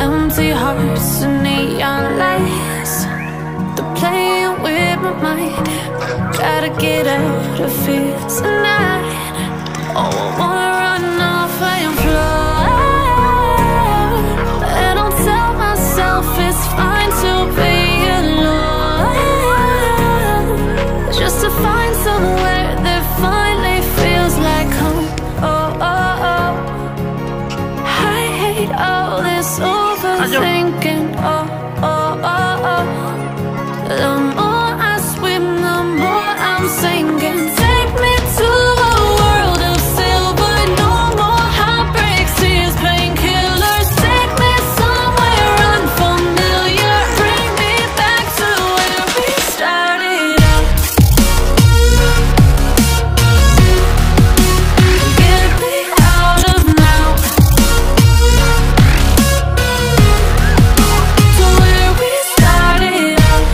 empty hearts and neon lights. They're playing with my mind. Gotta get out of here tonight. Oh, I wanna run off and fly. And I'll tell myself it's fine to be alone, just to find somewhere that finally feels like home. Oh, oh, oh. I hate all this overthinking. Oh, oh, oh, oh. The more I swim, the more I'm sinking. Take me to a world of silver. No more heartbreaks, tears, painkillers. Take me somewhere unfamiliar. Bring me back to where we started out. Get me out of now, to where we started out.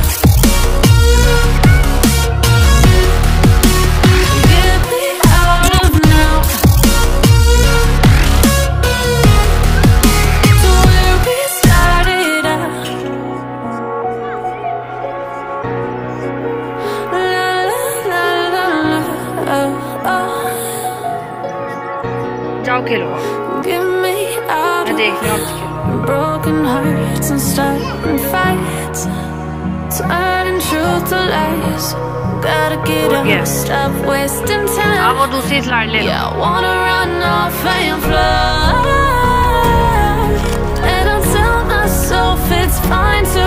Get me out of now, to where we started out. La la la la la, oh, oh. जाओ खेलो। Get me out मैं of देख रही हूँ आपसे खेलो। broken hearts and starting fights, turning truth to lies. Gotta get up, Yes. stop wasting आप time. वो दूसरी slide ले लो। Yeah, I wanna run off and fly. And I'll tell myself it's fine to